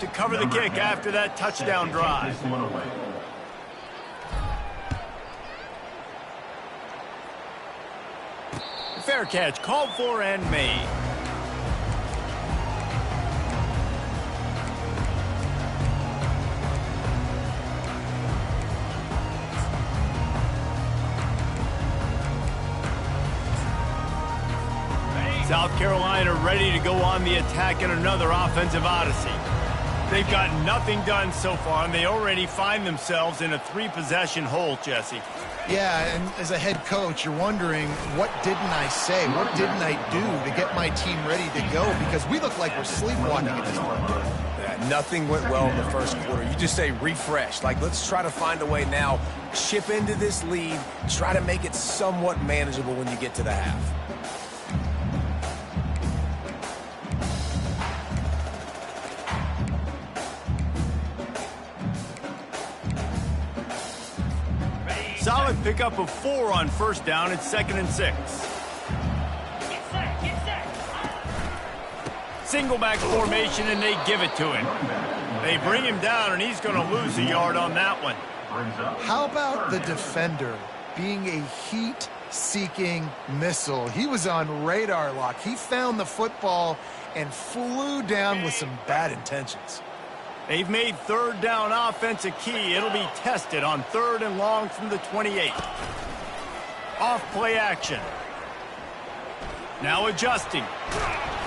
to cover the kick after that touchdown drive. Fair catch, called for and made. South Carolina ready to go on the attack in another offensive odyssey. They've got nothing done so far, and they already find themselves in a 3-possession hole, Jesse. Yeah, and as a head coach, you're wondering, what didn't I say? What didn't I do to get my team ready to go? Because we look like we're sleepwalking at this point. Yeah, nothing went well in the first quarter. You just say refresh. Like, let's try to find a way now, chip into this lead, try to make it somewhat manageable when you get to the half. Solid pickup of 4 on first down. It's 2nd and 6. Single back formation, and they give it to him. They bring him down, and he's going to lose a yard on that one. How about the defender being a heat-seeking missile? He was on radar lock. He found the football and flew down with some bad intentions. They've made 3rd down offense a key. It'll be tested on 3rd and long from the 28. Off play action. Now adjusting.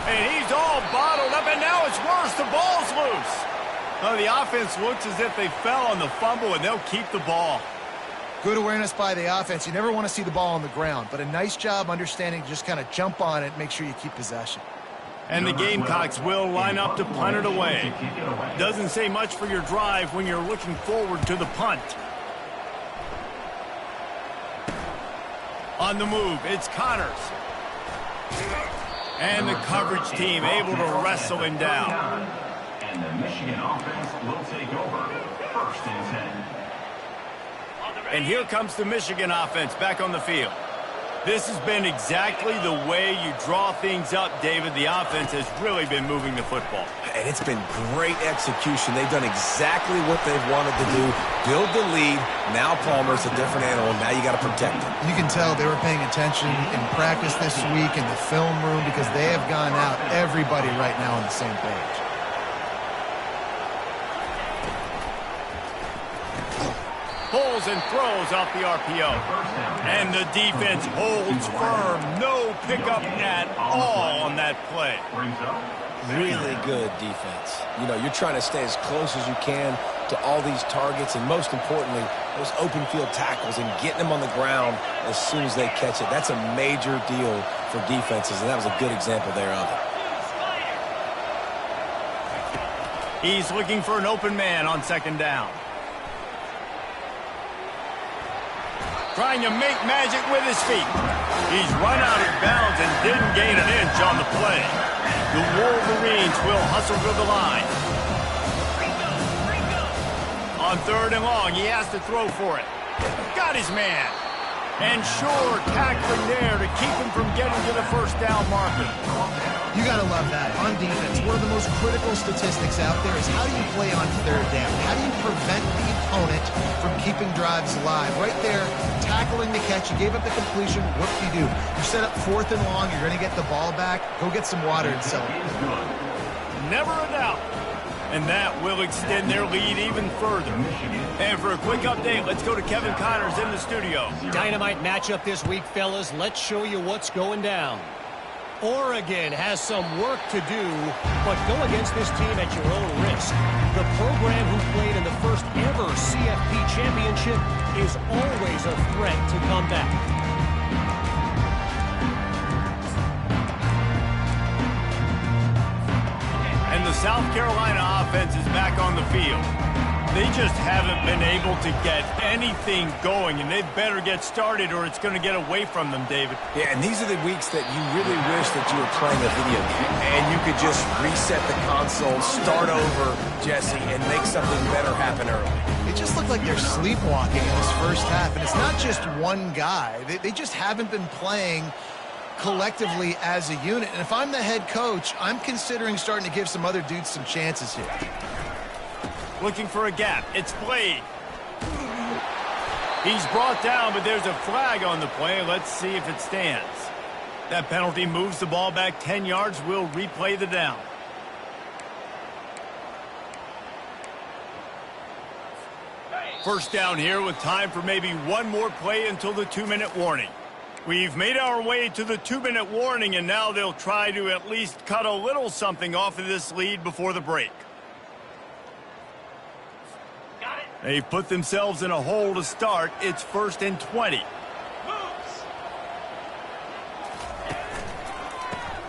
And he's all bottled up, and now it's worse. The ball's loose. Oh, the offense looks as if they fell on the fumble, and they'll keep the ball. Good awareness by the offense. You never want to see the ball on the ground, but a nice job understanding to just kind of jump on it, make sure you keep possession. And the Gamecocks will line up to punt it away. Doesn't say much for your drive when you're looking forward to the punt. On the move, it's Connors. And the coverage team able to wrestle him down. And the Michigan offense will take over. 1st and 10. And here comes the Michigan offense back on the field. This has been exactly the way you draw things up, David. The offense has really been moving the football. And it's been great execution. They've done exactly what they've wanted to do. Build the lead. Now Palmer's a different animal. Now you got to protect him. You can tell they were paying attention in practice this week in the film room because they have gone out, everybody right now on the same page. Pulls and throws off the RPO. And the defense holds firm. No pickup at all on that play. Really good defense. You know, you're trying to stay as close as you can to all these targets, and most importantly, those open field tackles and getting them on the ground as soon as they catch it. That's a major deal for defenses, and that was a good example there of it. He's looking for an open man on 2nd down. Trying to make magic with his feet. He's run out of bounds and didn't gain an inch on the play. The Wolverines will hustle to the line. On 3rd and long, he has to throw for it. Got his man. And sure, tackling there to keep him from getting to the 1st down marker. You got to love that. On defense, one of the most critical statistics out there is how do you play on 3rd down? How do you prevent the opponent from keeping drives alive? Right there, tackling the catch. You gave up the completion. What do you do? You set up 4th and long. You're going to get the ball back. Go get some water and celebrate. Never a doubt. And that will extend their lead even further. And for a quick update, let's go to Kevin Connors in the studio. Dynamite matchup this week, fellas. Let's show you what's going down. Oregon has some work to do, but go against this team at your own risk. The program who played in the first ever CFP championship is always a threat to come back. And the South Carolina offense is back on the field. They just haven't been able to get anything going, and they better get started or it's going to get away from them, David. Yeah, and these are the weeks that you really wish that you were playing a video game and you could just reset the console, start over, Jesse, and make something better happen early. It just looked like they're sleepwalking in this first half, and it's not just one guy. They just haven't been playing collectively as a unit. And if I'm the head coach, I'm considering starting to give some other dudes some chances here. Looking for a gap. It's Blade. He's brought down, but there's a flag on the play. Let's see if it stands. That penalty moves the ball back 10 yards. We'll replay the down. First down here with time for maybe one more play until the 2-minute warning. We've made our way to the 2-minute warning, and now they'll try to at least cut a little something off of this lead before the break. They've put themselves in a hole to start. It's 1st and 20.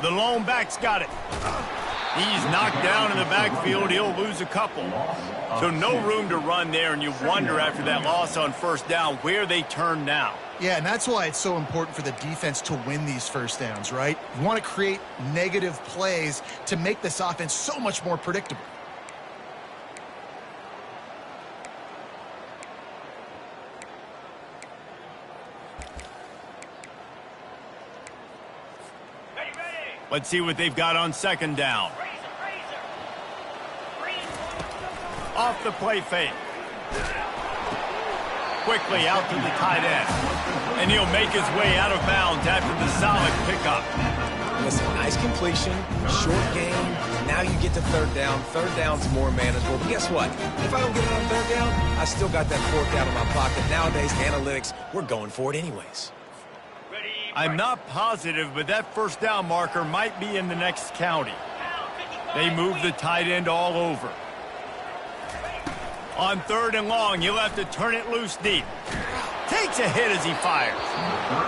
The lone back's got it. He's knocked down in the backfield. He'll lose a couple. So no room to run there, and you wonder after that loss on first down where they turn now. Yeah, and that's why it's so important for the defense to win these first downs, right? You want to create negative plays to make this offense so much more predictable. Let's see what they've got on second down. Off the play fake. Quickly out to the tight end. And he'll make his way out of bounds after the solid pickup. Listen, nice completion, short game. Now you get to third down. Third down's more manageable. But guess what? If I don't get it on third down, I still got that fourth down in my pocket. Nowadays, analytics, we're going for it anyways. I'm not positive, but that first down marker might be in the next county. They move the tight end all over. On 3rd and long, he'll have to turn it loose deep. Takes a hit as he fires.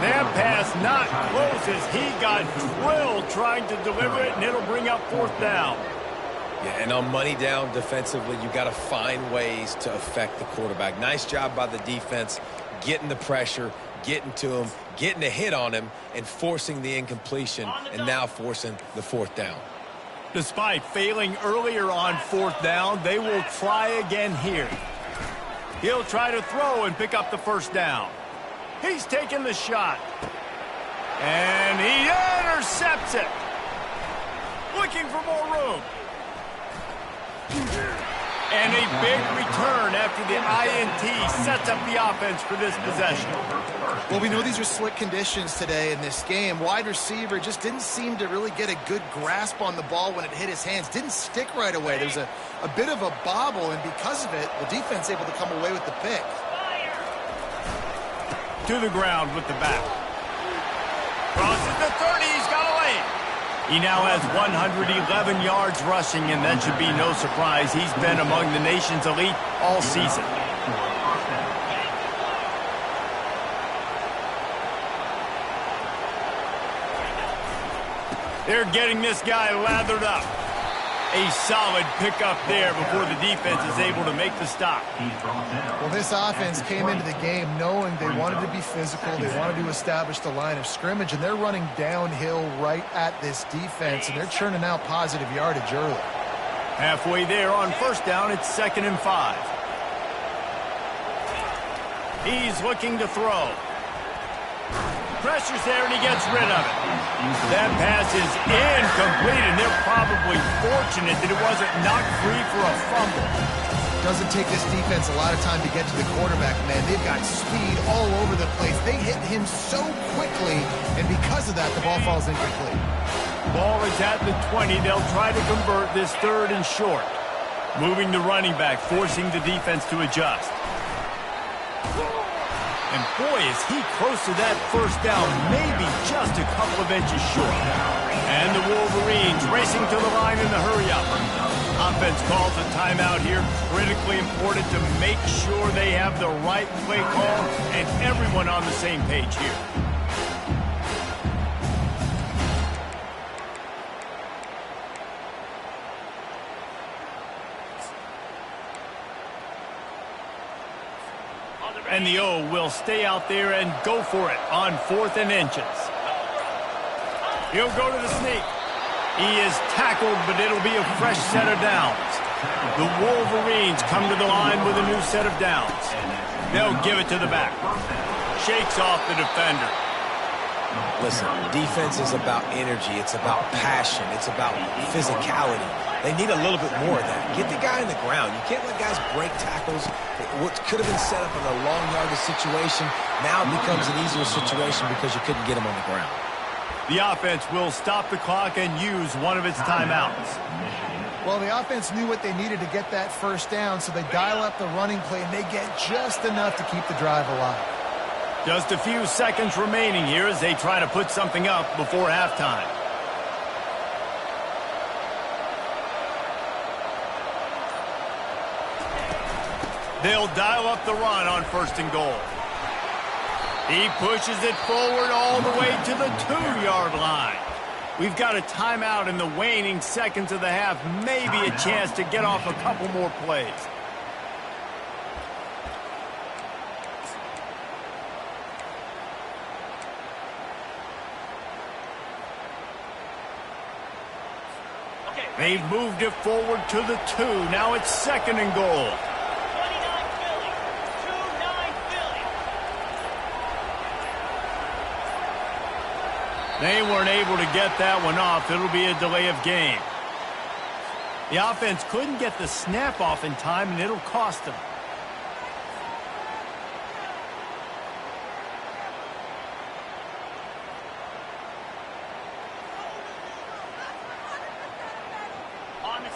That pass not close as he got drilled trying to deliver it, and it'll bring up 4th down. Yeah, and on money down defensively, you got to find ways to affect the quarterback. Nice job by the defense, getting the pressure, getting to him, getting a hit on him, and forcing the incompletion, and now forcing the 4th down. Despite failing earlier on 4th down, they will try again here. He'll try to throw and pick up the first down. He's taking the shot. And he intercepts it. Looking for more room. And a big return after the INT sets up the offense for this possession. Well, we know these are slick conditions today in this game. Wide receiver just didn't seem to really get a good grasp on the ball when it hit his hands. Didn't stick right away. There's a bit of a bobble, and because of it, the defense able to come away with the pick. To the ground with the back. Crosses the 30. He's got a lane. He now has 111 yards rushing, and that should be no surprise. He's been among the nation's elite all season. They're getting this guy lathered up. A solid pickup there before the defense is able to make the stop. Well, this offense came into the game knowing they wanted to be physical. They wanted to establish the line of scrimmage, and they're running downhill right at this defense, and they're churning out positive yardage early. Halfway there on first down, it's 2nd and 5. He's looking to throw. Pressure's there, and he gets rid of it. That pass is incomplete, and they're probably fortunate that it wasn't knocked free for a fumble. Doesn't take this defense a lot of time to get to the quarterback, man. They've got speed all over the place. They hit him so quickly, and because of that, the ball falls incomplete. Ball is at the 20. They'll try to convert this 3rd and short. Moving the running back, forcing the defense to adjust. And boy, is he close to that first down, maybe just a couple of inches short. And the Wolverines racing to the line in the hurry-up. Offense calls a timeout here. Critically important to make sure they have the right play call and everyone on the same page here. And the O will stay out there and go for it on 4th and inches. He'll go to the sneak. He is tackled, but it'll be a fresh set of downs. The Wolverines come to the line with a new set of downs. They'll give it to the back. Shakes off the defender. Listen, defense is about energy. It's about passion. It's about physicality. They need a little bit more of that. Get the guy on the ground. You can't let guys break tackles. What could have been set up in a long yardage situation now becomes an easier situation because you couldn't get him on the ground. The offense will stop the clock and use one of its timeouts. Well, the offense knew what they needed to get that first down, so they dial up the running play, and they get just enough to keep the drive alive. Just a few seconds remaining here as they try to put something up before halftime. They'll dial up the run on 1st and goal. He pushes it forward all the way to the 2-yard line. We've got a timeout in the waning seconds of the half. Maybe a chance to get off a couple more plays. They've moved it forward to the 2. Now it's 2nd and goal. They weren't able to get that one off. It'll be a delay of game. The offense couldn't get the snap off in time, and it'll cost them.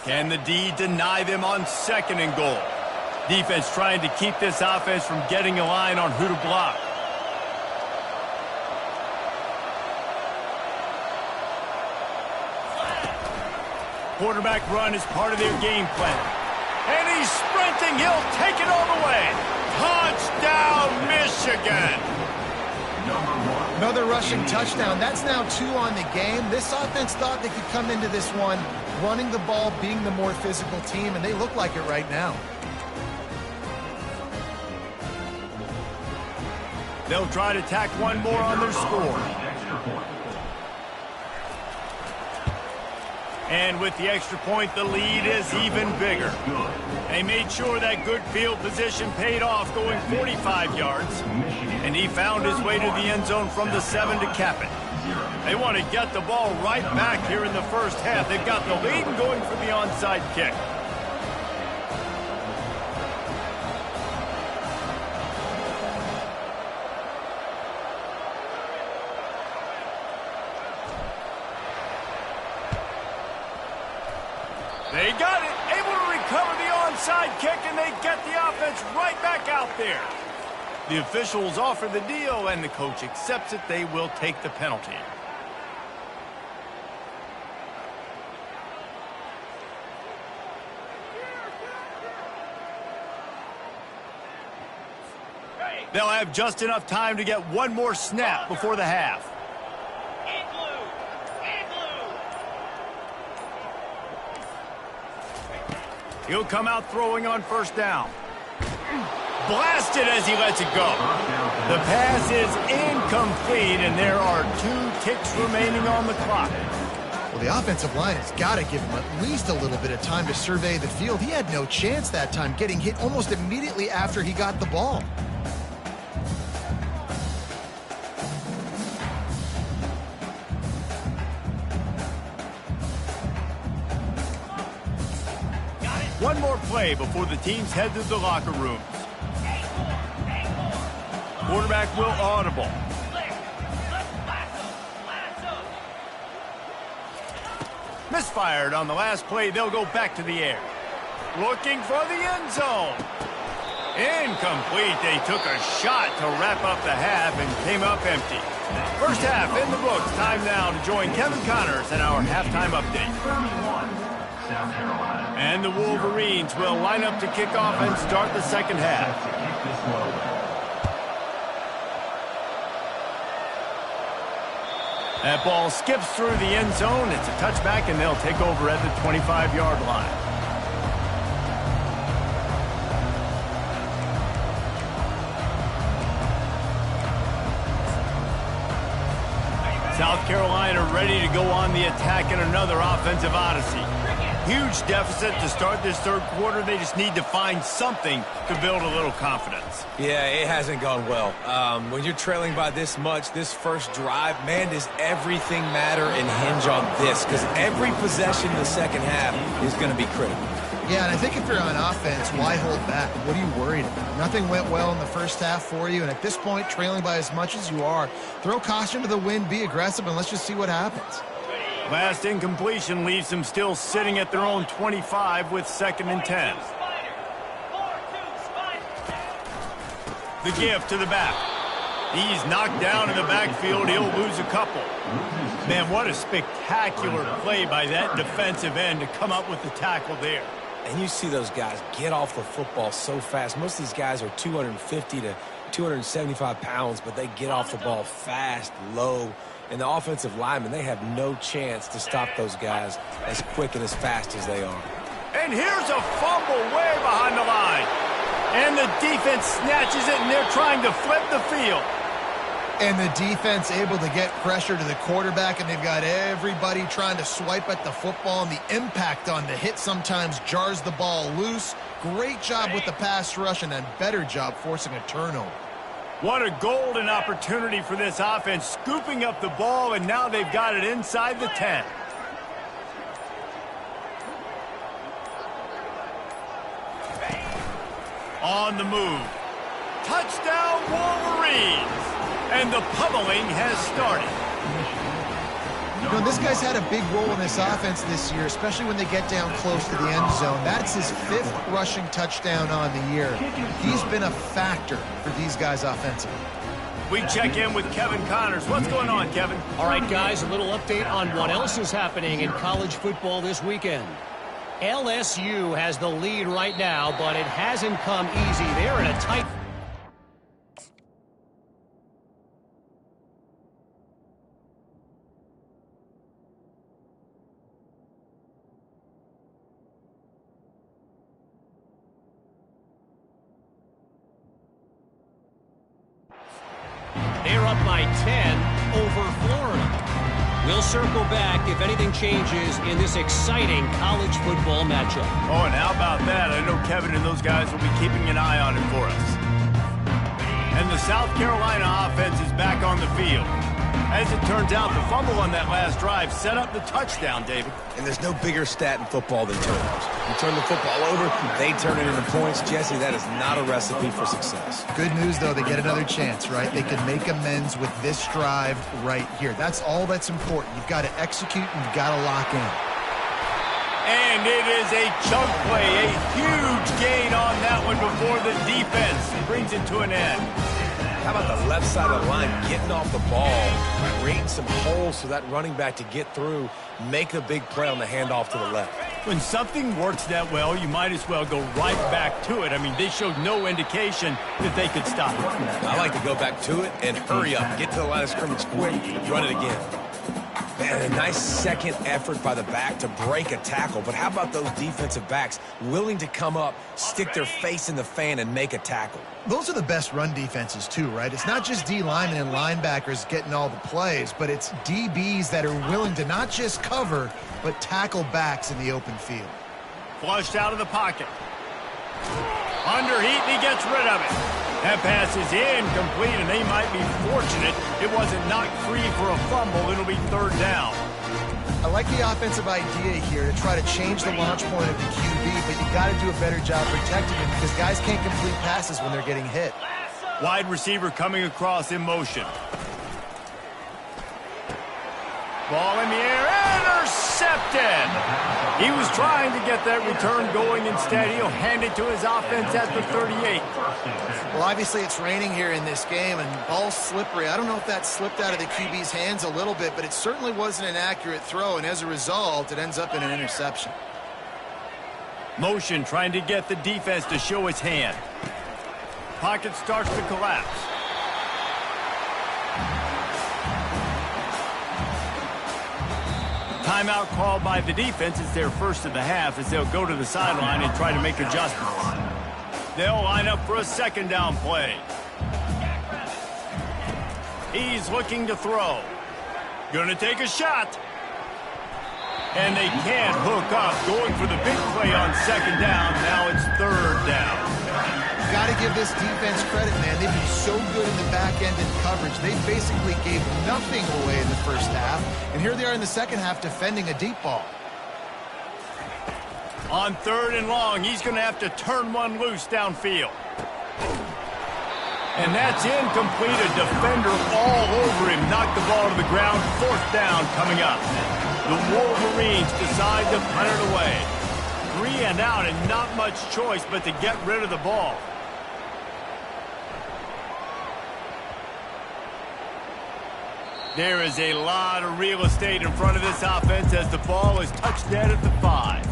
Can the D deny them on 2nd and goal? Defense trying to keep this offense from getting a line on who to block. Quarterback run is part of their game plan. And he's sprinting. He'll take it all the way. Touchdown, Michigan. Another rushing touchdown. That's now 2 on the game. This offense thought they could come into this one running the ball, being the more physical team, and they look like it right now. They'll try to tack one more on their score. And with the extra point, the lead is even bigger. They made sure that good field position paid off, going 45 yards. And he found his way to the end zone from the 7 to cap it. They want to get the ball right back here in the first half. They've got the lead and going for the onside kick. They got it, able to recover the onside kick, and they get the offense right back out there. The officials offer the deal, and the coach accepts it. They will take the penalty. They'll have just enough time to get one more snap before the half. He'll come out throwing on 1st down. Blasted as he lets it go. The pass is incomplete, and there are 2 ticks remaining on the clock. Well, the offensive line has got to give him at least a little bit of time to survey the field. He had no chance that time, getting hit almost immediately after he got the ball. One more play before the teams head to the locker rooms. Quarterback will audible. Misfired on the last play. They'll go back to the air. Looking for the end zone. Incomplete. They took a shot to wrap up the half and came up empty. First half in the books. Time now to join Kevin Connors in our halftime update. And the Wolverines will line up to kick off and start the second half. That ball skips through the end zone. It's a touchback, and they'll take over at the 25-yard line. South Carolina ready to go on the attack in another offensive odyssey. Huge deficit to start this third quarter. They just need to find something to build a little confidence. Yeah, it hasn't gone well. When you're trailing by this much, this first drive, man, does everything matter and hinge on this? Because every possession in the second half is going to be critical. Yeah, and I think if you're on offense, why hold back? What are you worried about? Nothing went well in the first half for you, and at this point, trailing by as much as you are, throw caution to the wind, be aggressive, and let's just see what happens. Last incompletion leaves them still sitting at their own 25 with 2nd and 10. The give to the back. He's knocked down in the backfield. He'll lose a couple. Man, what a spectacular play by that defensive end to come up with the tackle there. And you see those guys get off the football so fast. Most of these guys are 250 to 275 pounds, but they get off the ball fast, low. And the offensive linemen, they have no chance to stop those guys as quick and as fast as they are. And here's a fumble way behind the line. And the defense snatches it, and they're trying to flip the field. And the defense able to get pressure to the quarterback, and they've got everybody trying to swipe at the football, and the impact on the hit sometimes jars the ball loose. Great job with the pass rush, and a better job forcing a turnover. What a golden opportunity for this offense, scooping up the ball, and now they've got it inside the 10. On the move. Touchdown, Wolverines! And the pummeling has started. You know, this guy's had a big role in this offense this year, especially when they get down close to the end zone. That's his 5th rushing touchdown on the year. He's been a factor for these guys offensively. We check in with Kevin Connors. What's going on, Kevin? All right, guys, a little update on what else is happening in college football this weekend. LSU has the lead right now, but it hasn't come easy. They're in a tight... They're up by 10 over Florida. We'll circle back if anything changes in this exciting college football matchup. Oh, and how about that? I know Kevin and those guys will be keeping an eye on it for us. And the South Carolina offense is back on the field. As it turns out, the fumble on that last drive set up the touchdown, David. And there's no bigger stat in football than turnovers. You turn the football over, they turn it into points. Jesse, that is not a recipe for success. Good news, though, they get another chance, right? They can make amends with this drive right here. That's all that's important. You've got to execute and you've got to lock in. And it is a chunk play, a huge gain on that one before the defense brings it to an end. How about the left side of the line getting off the ball, creating some holes for that running back to get through, make a big play on the handoff to the left. When something works that well, you might as well go right back to it. I mean, they showed no indication that they could stop it. I like to go back to it and hurry up, get to the line of scrimmage quick, run it again. Man, a nice second effort by the back to break a tackle. But how about those defensive backs willing to come up, stick their face in the fan, and make a tackle? Those are the best run defenses, too, right? It's not just D-linemen and linebackers getting all the plays, but it's DBs that are willing to not just cover, but tackle backs in the open field. Flushed out of the pocket. Under heat, and he gets rid of it. That pass is incomplete, and they might be fortunate it wasn't knocked free for a fumble. It'll be 3rd down. I like the offensive idea here to try to change the launch point of the QB, but you got to do a better job protecting him because guys can't complete passes when they're getting hit. Wide receiver coming across in motion. Ball in the air, intercepted! He was trying to get that return going. Instead, he'll hand it to his offense at the 38. Well, obviously it's raining here in this game, and ball's slippery. I don't know if that slipped out of the QB's hands a little bit, but it certainly wasn't an accurate throw, and as a result, it ends up in an interception. Motion trying to get the defense to show its hand. Pocket starts to collapse. Timeout called by the defense. It's their first of the half as they'll go to the sideline and try to make adjustments. They'll line up for a 2nd down play. He's looking to throw. Gonna take a shot. And they can't hook up, going for the big play on second down. Now it's third down. Got to give this defense credit, man. They've been so good in the back end in coverage. They basically gave nothing away in the first half. And here they are in the second half defending a deep ball. On third and long, he's going to have to turn one loose downfield. And that's incomplete. A defender all over him. Knocked the ball to the ground. Fourth down coming up. The Wolverines decide to punt it away. 3 and out and not much choice but to get rid of the ball. There is a lot of real estate in front of this offense as the ball is touched dead at the 5.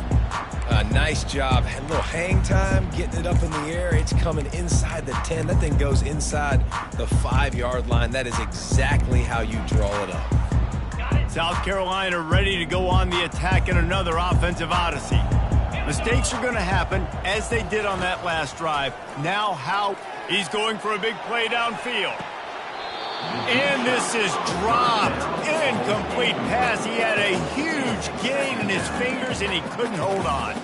Nice job. A little hang time, getting it up in the air. It's coming inside the 10. That thing goes inside the 5-yard line. That is exactly how you draw it up. South Carolina ready to go on the attack in another offensive odyssey. Mistakes are going to happen, as they did on that last drive. Now how he's going for a big play downfield. And this is dropped. Incomplete pass. He had a huge gain in his fingers, and he couldn't hold on.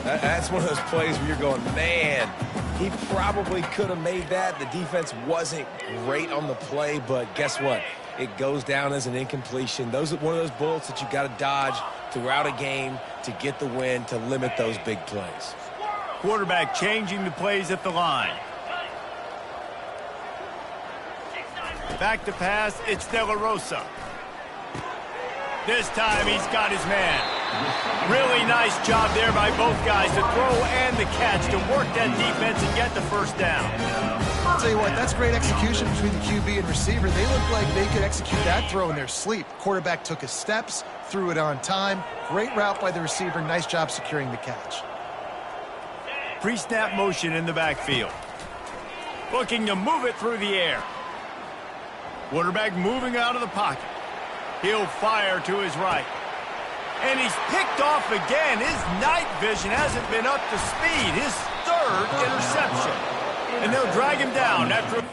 That's one of those plays where you're going, man, he probably could have made that. The defense wasn't great on the play, but guess what? It goes down as an incompletion. Those are one of those bullets that you got to dodge throughout a game to get the win, to limit those big plays. Quarterback changing the plays at the line. Back to pass, it's De La Rosa. This time he's got his man. Really nice job there by both guys to throw and the catch to work that defense and get the first down. I'll tell you what, that's great execution between the QB and receiver. They look like they could execute that throw in their sleep. Quarterback took his steps, threw it on time. Great route by the receiver. Nice job securing the catch. Pre-snap motion in the backfield. Looking to move it through the air. Quarterback moving out of the pocket. He'll fire to his right. And he's picked off again. His night vision hasn't been up to speed. His third interception. And they'll drag him down after...